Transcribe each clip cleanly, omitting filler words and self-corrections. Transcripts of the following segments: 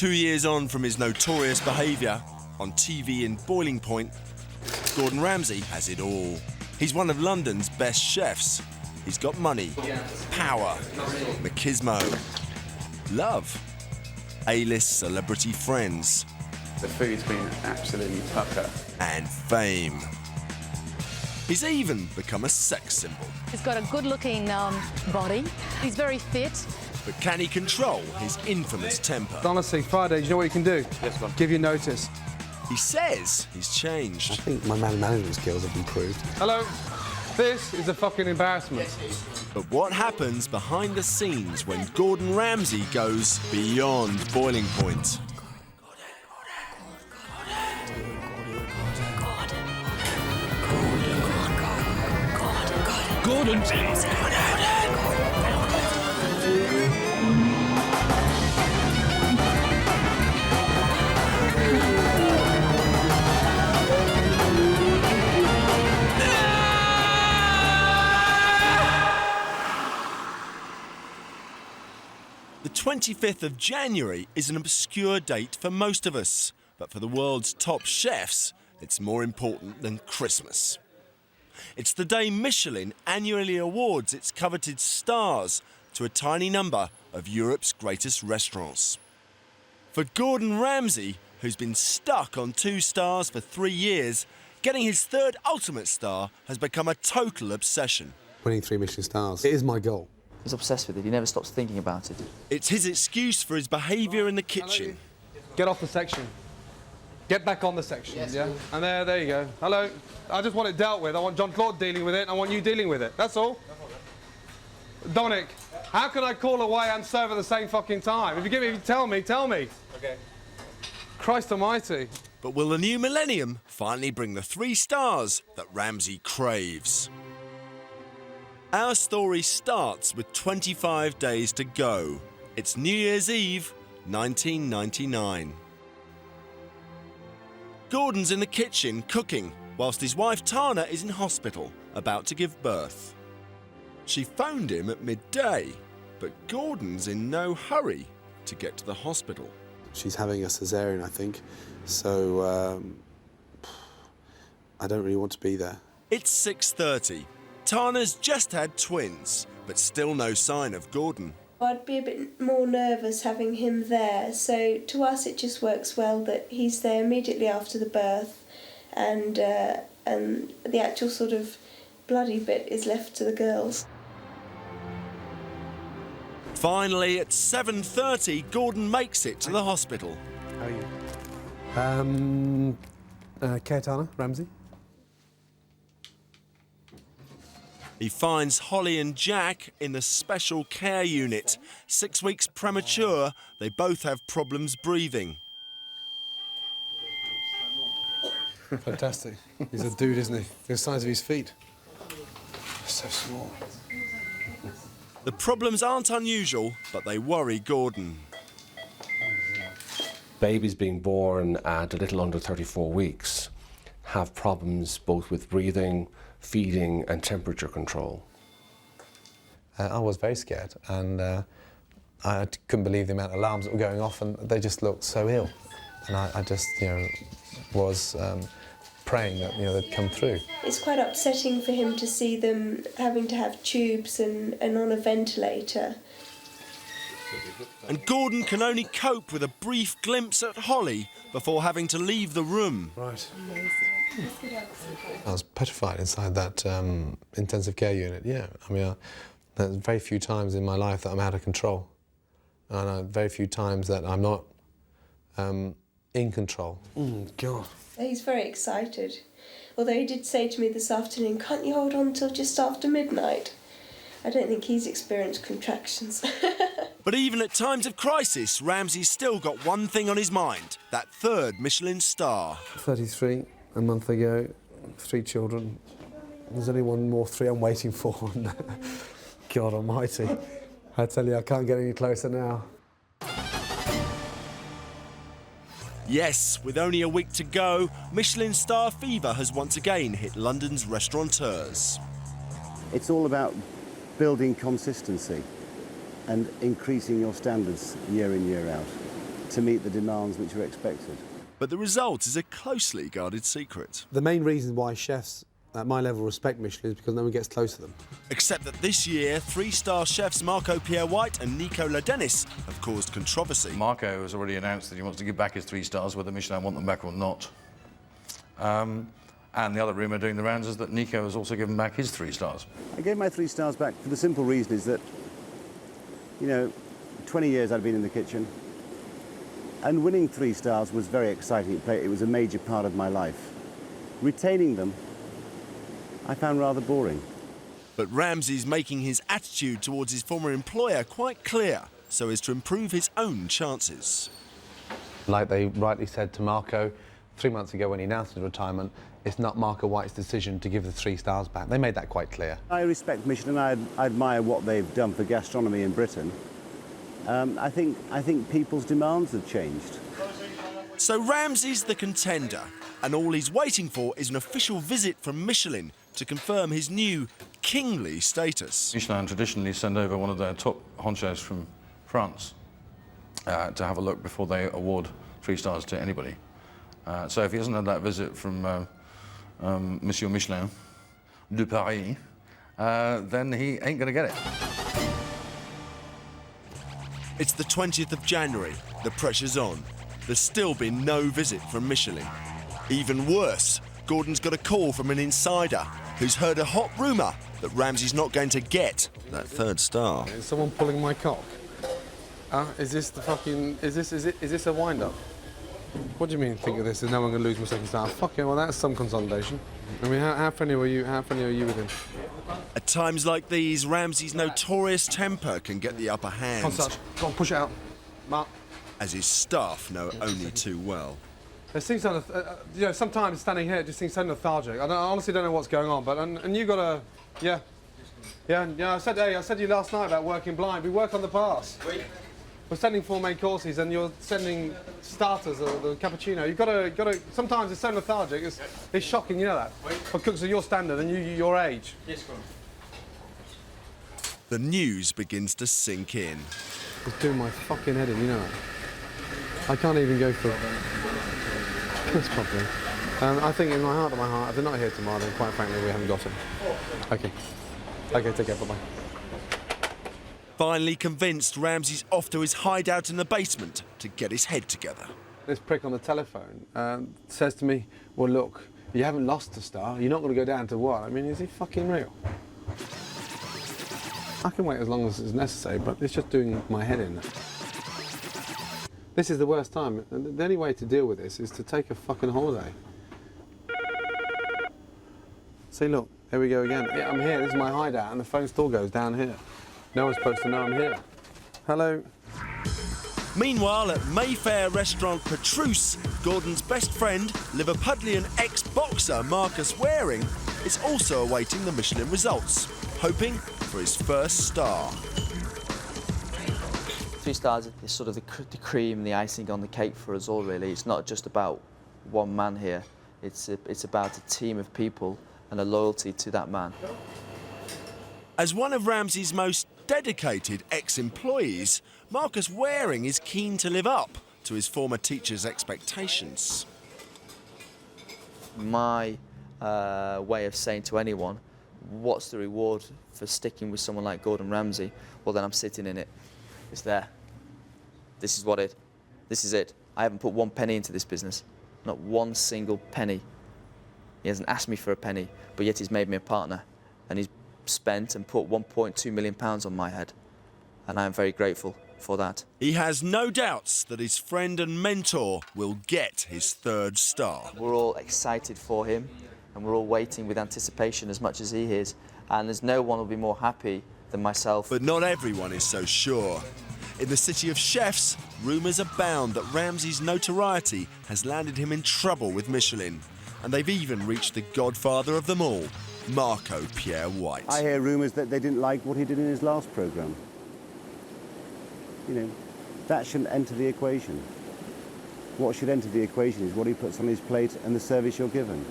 2 years on from his notorious behaviour on TV in Boiling Point, Gordon Ramsay has it all. He's one of London's best chefs. He's got money, power, machismo, love, A-list celebrity friends. The food's been absolutely pucker. And fame. He's even become a sex symbol. He's got a good-looking body. He's very fit. But can he control his infamous temper? Honestly, Friday, do you know what you can do? Yes, ma'am. Give you notice. He says he's I changed. think my management skills have improved. Hello. This is a fucking embarrassment. But what happens behind the scenes when Gordon Ramsay goes beyond Boiling Point? Gordon! The 25th of January is an obscure date for most of us, but for the world's top chefs, it's more important than Christmas. It's the day Michelin annually awards its coveted stars to a tiny number of Europe's greatest restaurants. For Gordon Ramsay, who's been stuck on 2 stars for 3 years, getting his third ultimate star has become a total obsession. Winning 3 Michelin stars. It is my goal. He's obsessed with it. He never stops thinking about it. It's his excuse for his behaviour in the kitchen. Get off the section. Get back on the section, yes, yeah? And there you go. Hello. I just want it dealt with. I want John-Claude dealing with it, and I want you dealing with it. That's all. Dominic, how can I call away and serve at the same fucking time? If you tell me. Okay. Christ almighty. But will the new millennium finally bring the 3 stars that Ramsay craves? Our story starts with 25 days to go. It's New Year's Eve, 1999. Gordon's in the kitchen cooking, whilst his wife Tana is in hospital, about to give birth. She phoned him at midday, but Gordon's in no hurry to get to the hospital. She's having a cesarean, I think, so I don't really want to be there. It's 6:30. Tana's just had twins, but still no sign of Gordon. I'd be a bit more nervous having him there, so to us it just works well that he's there immediately after the birth, and the actual sort of bloody bit is left to the girls. Finally, at 7:30, Gordon makes it to the hospital. How are you? Tana, Ramsay. He finds Holly and Jack in the special care unit. 6 weeks premature, they both have problems breathing. Fantastic. He's a dude, isn't he? The size of his feet. So small. The problems aren't unusual, but they worry Gordon. Babies being born at a little under 34 weeks have problems both with breathing, feeding and temperature control. I was very scared, and I couldn't believe the amount of alarms that were going off, and they just looked so ill. And I just, was praying that, they'd come through. It's quite upsetting for him to see them having to have tubes and on a ventilator. And Gordon can only cope with a brief glimpse at Holly before having to leave the room. Right. I was petrified inside that intensive care unit, yeah. There's very few times in my life that I'm out of control. And very few times that I'm not in control. God. He's very excited. Although he did say to me this afternoon, can't you hold on till just after midnight? I don't think he's experienced contractions. But even at times of crisis, Ramsay's still got one thing on his mind, that third Michelin star. 33, a month ago, 3 children. There's only one more 3 I'm waiting for. God almighty. I tell you, I can't get any closer now. Yes, with only a week to go, Michelin star fever has once again hit London's restaurateurs. It's all about building consistency and increasing your standards year in, year out. to meet the demands which were expected. But the result is a closely guarded secret. The main reason why chefs at my level respect Michelin is because no one gets close to them. Except that this year, three-star chefs Marco Pierre-White and Nico Ladenis have caused controversy. Marco has already announced that he wants to give back his 3 stars, whether Michelin want them back or not. And the other rumour doing the rounds is that Nico has also given back his 3 stars. I gave my 3 stars back for the simple reason is that, you know, 20 years I'd been in the kitchen, and winning 3 stars was very exciting. It was a major part of my life. Retaining them, I found rather boring. But Ramsay's making his attitude towards his former employer quite clear, so as to improve his own chances. Like they rightly said to Marco 3 months ago when he announced his retirement, it's not Marco White's decision to give the 3 stars back. They made that quite clear. I respect Michelin. I admire what they've done for gastronomy in Britain. I think people's demands have changed. So Ramsay's the contender, and all he's waiting for is an official visit from Michelin to confirm his new kingly status. Michelin traditionally send over one of their top honchos from France to have a look before they award 3 stars to anybody. So if he hasn't had that visit from Monsieur Michelin de Paris, then he ain't going to get it. It's the 20th of January. The pressure's on. There's still been no visit from Michelin. Even worse, Gordon's got a call from an insider who's heard a hot rumour that Ramsay's not going to get that 3rd star. Is someone pulling my cock? Is this the fucking... Is this a wind-up? What do you mean, think of this? Is no one going to lose my 2nd star? Fucking well, that's some consolidation. I mean, how friendly were you? How friendly are you with him? At times like these, Ramsay's notorious temper can get the upper hand. Go on, push it out. Mark. As his staff know only too well. It seems so, you know, sometimes standing here it just seems so lethargic. I honestly don't know what's going on, but and you got to, yeah. I said to you last night about working blind. We work on the pass. We're sending 4 main courses, and you're sending starters or the cappuccino. You've got to. Sometimes it's so lethargic. It's shocking, you know that. For cooks of your standard and your age. Yes, go on. The news begins to sink in. It's doing my fucking head in, you know that. I can't even go for this properly. I think in my heart of my heart, if they're not here tomorrow, then quite frankly, we haven't got him. Okay. Okay, take care, bye-bye. Finally convinced, Ramsay's off to his hideout in the basement to get his head together. This prick on the telephone says to me, well, look, you haven't lost a star. You're not going to go down to what? I mean, is he fucking real? I can wait as long as it's necessary, but it's just doing my head in. This is the worst time. The only way to deal with this is to take a fucking holiday. See, look, here we go again. Yeah, I'm here, this is my hideout, and the phone still goes down here. No one's supposed to know I'm here. Hello. Meanwhile, at Mayfair restaurant Petrus, Gordon's best friend, Liverpudlian ex-boxer Marcus Waring, is also awaiting the Michelin results, hoping for his 1st star. 3 stars is sort of the cream, the icing on the cake for us all, really. It's not just about one man here. It's about a team of people and a loyalty to that man. As one of Ramsay's most dedicated ex-employees, Marcus Waring is keen to live up to his former teacher's expectations. My way of saying to anyone, what's the reward for sticking with someone like Gordon Ramsay? Well, then I'm sitting in it. It's there. This is it. I haven't put 1 penny into this business. Not 1 single penny. He hasn't asked me for a penny, but yet he's made me a partner. And he's spent and put £1.2 million on my head. And I am very grateful for that. He has no doubts that his friend and mentor will get his 3rd star. We're all excited for him, and we're all waiting with anticipation as much as he is. And there's no one who will be more happy than myself. But not everyone is so sure. In the city of chefs, rumours abound that Ramsay's notoriety has landed him in trouble with Michelin. And they've even reached the godfather of them all, Marco Pierre-White. I hear rumours that they didn't like what he did in his last programme. You know, that shouldn't enter the equation. What should enter the equation is what he puts on his plate and the service you're given.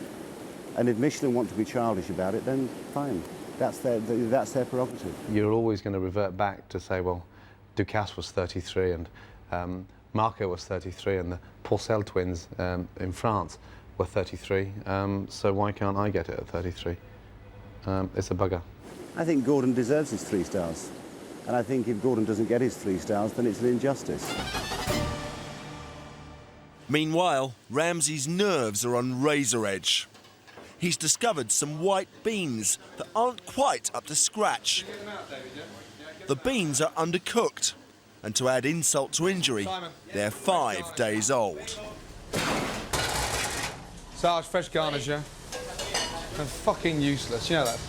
And if Michelin want to be childish about it, then fine. That's their prerogative. You're always going to revert back to say, well, Ducasse was 33 and Marco was 33, and the Porcel twins in France were 33. So why can't I get it at 33? It's a bugger. I think Gordon deserves his 3 stars. And I think if Gordon doesn't get his 3 stars, then it's an injustice. Meanwhile, Ramsay's nerves are on razor edge. He's discovered some white beans that aren't quite up to scratch. The beans are undercooked, and to add insult to injury, they're 5 days old. Sarge, fresh garnish, yeah? They're fucking useless, you know that?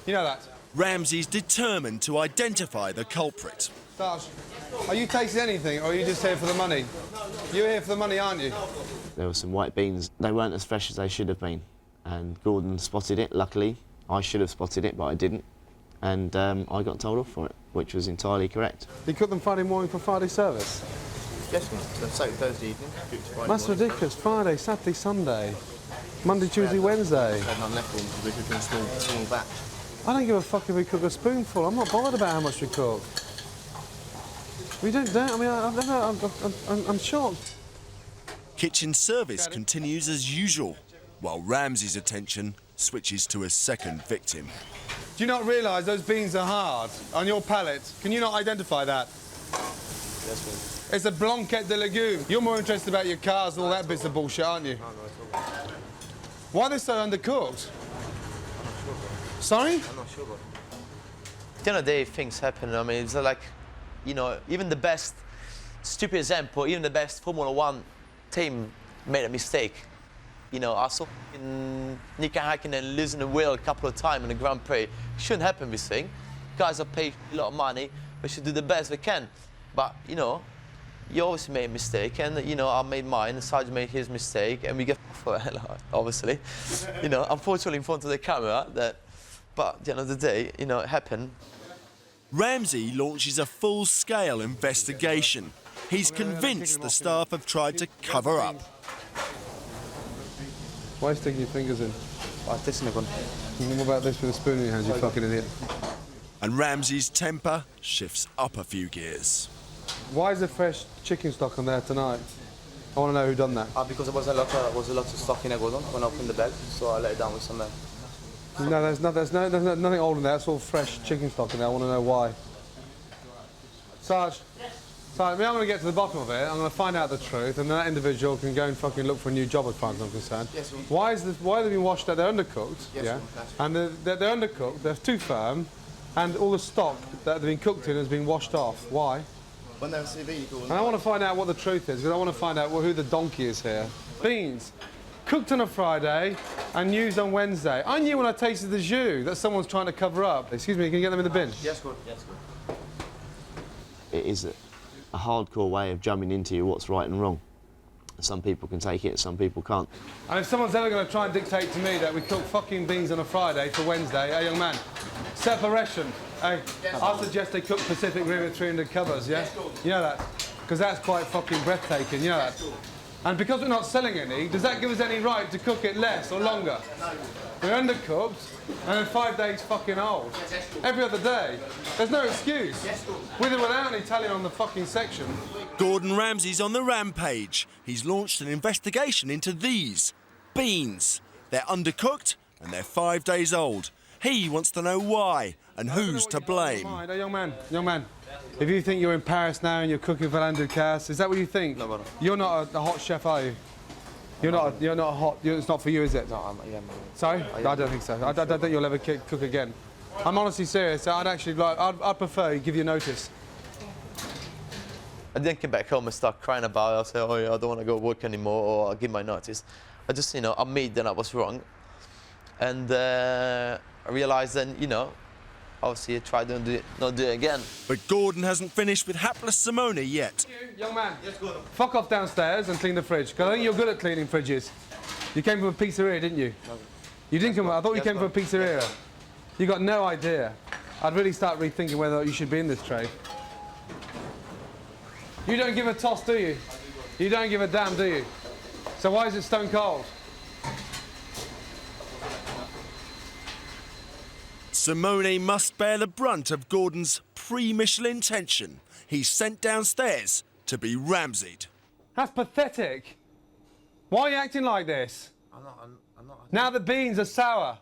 You know that? Ramsay's determined to identify the culprit. Sarge, are you tasting anything, or are you just here for the money? You're here for the money, aren't you? There were some white beans. They weren't as fresh as they should have been. And Gordon spotted it, luckily. I should have spotted it, but I didn't. And I got told off for it, which was entirely correct. You cook them Friday morning for Friday service? Yes, so Thursday evening. That's ridiculous. Friday, Saturday, Sunday. Monday, Tuesday, Wednesday. We had none left because we cooked in a small batch. I don't give a fuck if we cook a spoonful. I'm not bothered about how much we cook. We don't. I mean, I'm shocked. Kitchen service continues as usual, while Ramsay's attention switches to a second victim. Do you not realise those beans are hard on your palate? Can you not identify that? Yes, it's a blanquette de légumes. You're more interested about your cars and all that bits of bullshit, aren't you? No, not at all. Why are they so undercooked? Sorry? I'm not sure, but... At the end of the day, things happen. I mean, it's like, you know, even the best, stupid example, even the best Formula 1 team made a mistake. You know, I saw Nico Häkkinen losing the wheel a couple of times in the Grand Prix. Shouldn't happen, this thing. Guys are paid a lot of money. We should do the best we can. But, you know, you obviously made a mistake, and, you know, I made mine, and Sarge made his mistake, and we get for it, obviously. You know, unfortunately in front of the camera, but at the end of the day, you know, it happened. Ramsay launches a full-scale investigation. He's convinced the staff have tried to cover up. Why are you sticking your fingers in? This in the gun. What about this with a spoon in your hands, you fucking idiot? And Ramsay's temper shifts up a few gears. Why is there fresh chicken stock on there tonight? I want to know who done that. Because there was a lot of stock in there, Gordon, when I opened the bag, so I let it down with some... No, there's nothing old in there. It's all fresh chicken stock in there. I want to know why. Sarge, I'm going to get to the bottom of it. I'm going to find out the truth, and then that individual can go and fucking look for a new job, as far as I'm concerned. Yes, why have they been washed out? They're undercooked. Yes, yeah. And they're undercooked. They're too firm, and all the stock that they've been cooked in has been washed off. Why? When they're CV, and I want to find out what the truth is, because I want to find out who the donkey is here. Beans. Cooked on a Friday and used on Wednesday. I knew when I tasted the jus that someone's trying to cover up. Excuse me, can you get them in the bin? Yes, good. Yes, good. It is a hardcore way of jumping into what's right and wrong. Some people can take it, some people can't. And if someone's ever going to try and dictate to me that we cook fucking beans on a Friday for Wednesday, hey, young man, separation. Hey, yes, I suggest they cook Pacific Rim at 300 covers, yeah? Yes, you know that? Because that's quite fucking breathtaking, you know that? And because we're not selling any, does that give us any right to cook it less or longer? We're undercooked, and then 5 days fucking old. Every other day. There's no excuse. With or without an Italian on the fucking section. Gordon Ramsay's on the rampage. He's launched an investigation into these beans. They're undercooked, and they're 5 days old. He wants to know why, and who's to blame. Hey, young man. If you think you're in Paris now and you're cooking for Alain Ducasse, is that what you think? No, brother. You're not a hot chef, are you? You're not a hot... It's not for you, is it? No, Sorry? I don't think so. I don't think you'll ever cook again. I'm honestly serious. I'd prefer you give you notice. I didn't come back home and start crying about it. I said, oh yeah, I don't want to go work anymore, or I'll give my notice. I just, you know, admit that I was wrong. And I realised then, you know, obviously I tried to not do it again. But Gordon hasn't finished with hapless Simone yet. Young man, yes, Gordon. Fuck off downstairs and clean the fridge, because I think you're good at cleaning fridges. You came from a pizzeria, didn't you? No. You didn't come... I thought you came from a pizzeria. Yes, you got no idea. I'd really start rethinking whether you should be in this trade. You don't give a toss, do you? You don't give a damn, do you? So why is it stone cold? Simone must bear the brunt of Gordon's pre-Michelin tension. He's sent downstairs to be Ramsay'd. That's pathetic. Why are you acting like this? I'm not. Now the beans are sour.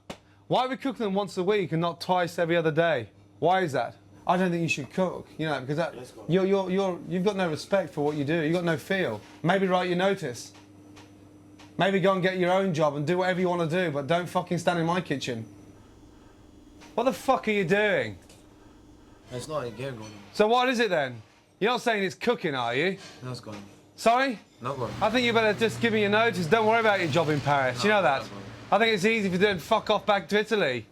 Why are we cooking them once a week and not twice every other day? Why is that? I don't think you should cook, you know, because that, you've got no respect for what you do. You've got no feel. Maybe write your notice. Maybe go and get your own job and do whatever you want to do, but don't fucking stand in my kitchen. What the fuck are you doing? It's not a game going on. So what is it then? You're not saying it's cooking, are you? No, it's going. Sorry? Not going. I think you better just give me your notice. Don't worry about your job in Paris. You know that? I think it's easy for you to fuck off back to Italy.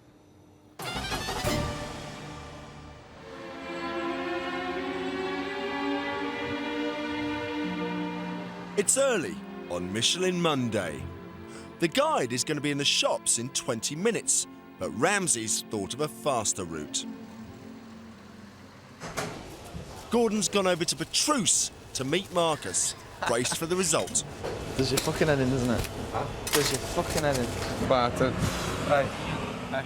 It's early on Michelin Monday. The guide is going to be in the shops in 20 minutes, but Ramsay's thought of a faster route. Gordon's gone over to Petrus to meet Marcus, braced for the result. Does your fucking head in, doesn't it? Does your fucking head in? But, hey.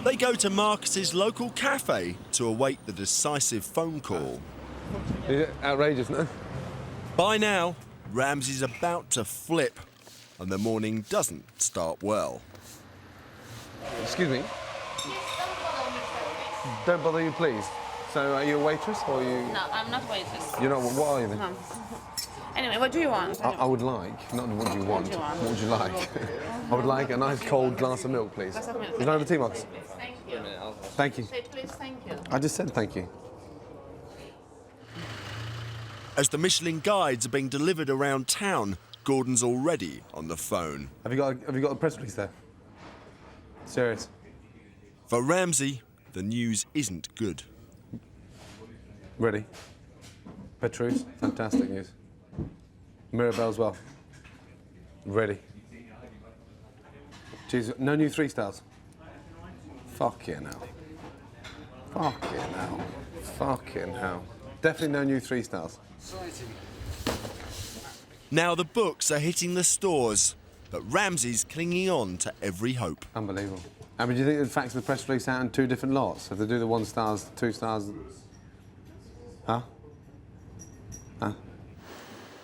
They go to Marcus's local cafe to await the decisive phone call. Outrageous, no? By now, Ramsay's about to flip, and the morning doesn't start well. Excuse me. Don't bother you, please. So, are you a waitress or are you? No, I'm not a waitress. You're not. What are you then? No. Anyway, what do you want? I would like, not what do you want. What would you like? I would like a nice cold glass of milk, please. Glass of milk. Is that over tea, Marcus? Thank you. Thank you. Say please, thank you. I just said thank you. As the Michelin guides are being delivered around town, Gordon's already on the phone. Have you got a press release there? Serious. For Ramsay, the news isn't good. Ready. Petrus, fantastic news. Mirabelle as well. Ready. Jesus, no new 3 stars. Fucking hell. Fucking hell. Fucking hell. Definitely no new 3 stars. Now the books are hitting the stores, but Ramsay's clinging on to every hope. Unbelievable. I mean, do you think they'd fax the press release out in 2 different lots? If they do the 1 stars, 2 stars... Huh? Huh?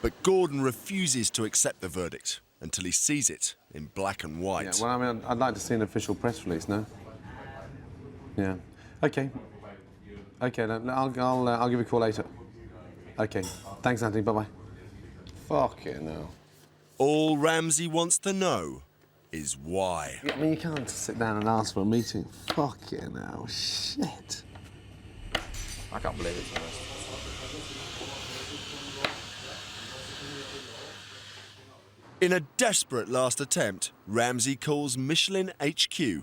But Gordon refuses to accept the verdict until he sees it in black and white. Yeah, well, I mean, I'd like to see an official press release, no? Yeah. OK. OK, I'll give you a call later. OK. Thanks, Anthony. Bye-bye. Fucking hell. All Ramsay wants to know is why. I mean, you can't just sit down and ask for a meeting. Fucking hell. Shit. I can't believe it. In a desperate last attempt, Ramsay calls Michelin HQ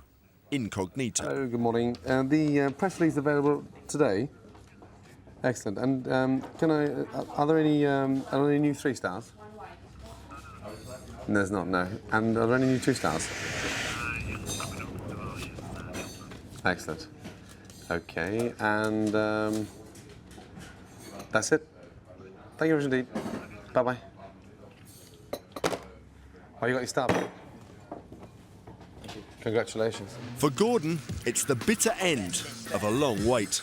incognito. Hello, good morning. The press release available today. Excellent. And can I? Are there any new 3 stars? There's not. No. And are there any new 2 stars? Excellent. Okay. And that's it. Thank you very much indeed. Bye bye. Oh, you got your star. Congratulations. For Gordon, it's the bitter end of a long wait.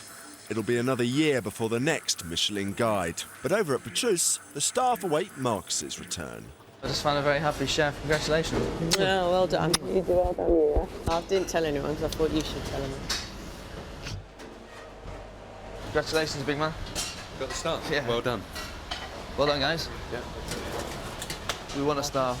It'll be another year before the next Michelin guide. But over at Petrus, the staff await Marcus's return. I just found a very happy chef. Congratulations. Oh, well done. You did well done, yeah. I didn't tell anyone because I thought you should tell them. Congratulations, big man. Got the star? Yeah. Well done. Well done, guys. Yeah. We won a star.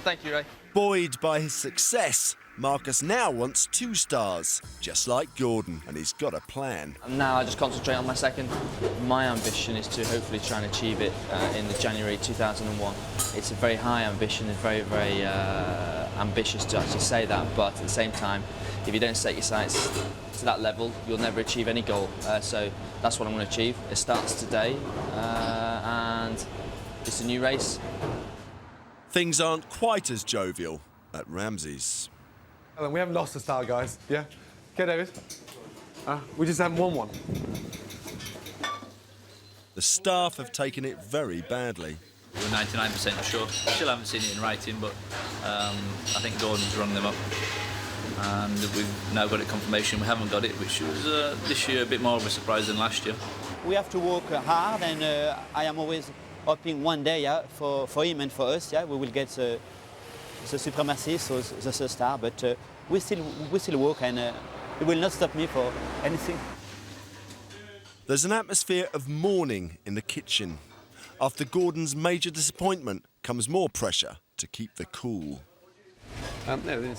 Thank you, Ray. Buoyed by his success, Marcus now wants 2 stars, just like Gordon, and he's got a plan. And now I just concentrate on my second. My ambition is to hopefully try and achieve it in the January 2001. It's a very high ambition, it's very, very ambitious to actually say that, but at the same time, if you don't set your sights to that level, you'll never achieve any goal. So that's what I'm going to achieve. It starts today, and it's a new race. Things aren't quite as jovial at Ramsay's. We haven't lost a star, guys. Yeah? Okay, David? We just haven't won one. The staff have taken it very badly. We're 99% sure. Still haven't seen it in writing, but I think Gordon's rung them up. And we've now got it confirmation we haven't got it, which was this year a bit more of a surprise than last year. we have to work hard, and I am always hoping one day, yeah, for him and for us, yeah, we will get the supremacy, so the star. But we still work, and it will not stop me for anything. There's an atmosphere of mourning in the kitchen. After Gordon's major disappointment comes more pressure to keep the cool.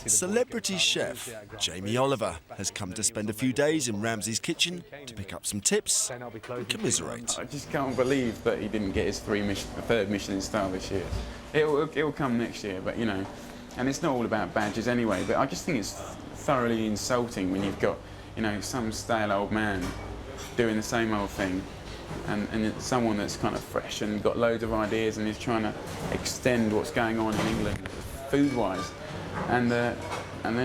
Celebrity chef Jamie Oliver has come to spend a few days in Ramsay's kitchen to pick up some tips and commiserate. I just can't believe that he didn't get his third Michelin star this year. It'll come next year, but you know, and it's not all about badges anyway, but I just think it's thoroughly insulting when you've got, you know, some stale old man doing the same old thing, and it's someone that's kind of fresh and got loads of ideas and is trying to extend what's going on in England food-wise, and they're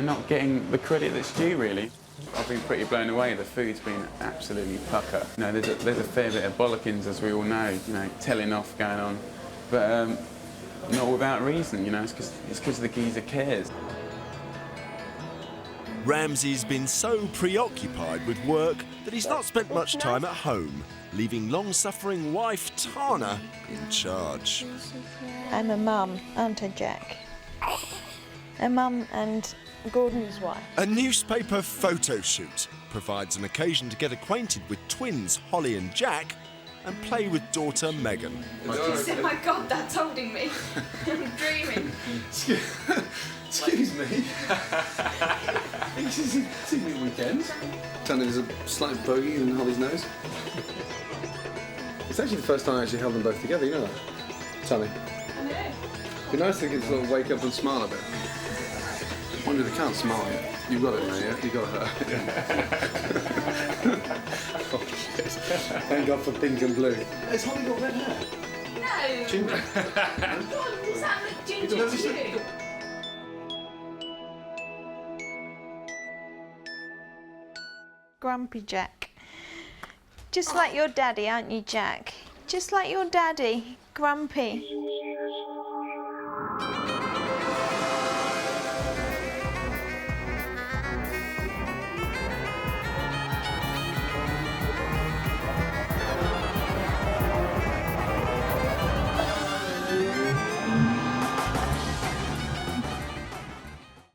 not getting the credit that's due, really. I've been pretty blown away. The food's been absolutely pucker. You know, there's a fair bit of bollockings, as we all know, you know, telling off going on, but not without reason, you know, it's because the geezer cares. Ramsay's been so preoccupied with work that he's not spent much time at home, leaving long-suffering wife Tana in charge. I'm a mum, aren't I, Jack? A mum and Gordon's wife. A newspaper photo shoot provides an occasion to get acquainted with twins Holly and Jack and play with daughter Megan. He said, my God, that's holding me. I'm dreaming. Excuse me. This is me weekend. Tony, there's a slight bogey in Holly's nose. It's actually the first time I actually held them both together, you know that? Tony. I know. It'd be nice to get sort of wake up and smile a bit. Wonder they can't smile yet. You've got it now, yeah? You've got her. Oh, shit. Thank God for pink and blue. Has Holly got red hair? No. Ginger. God, does that look ginger to you? Grumpy Jack. Just like your daddy, aren't you, Jack? Just like your daddy, grumpy.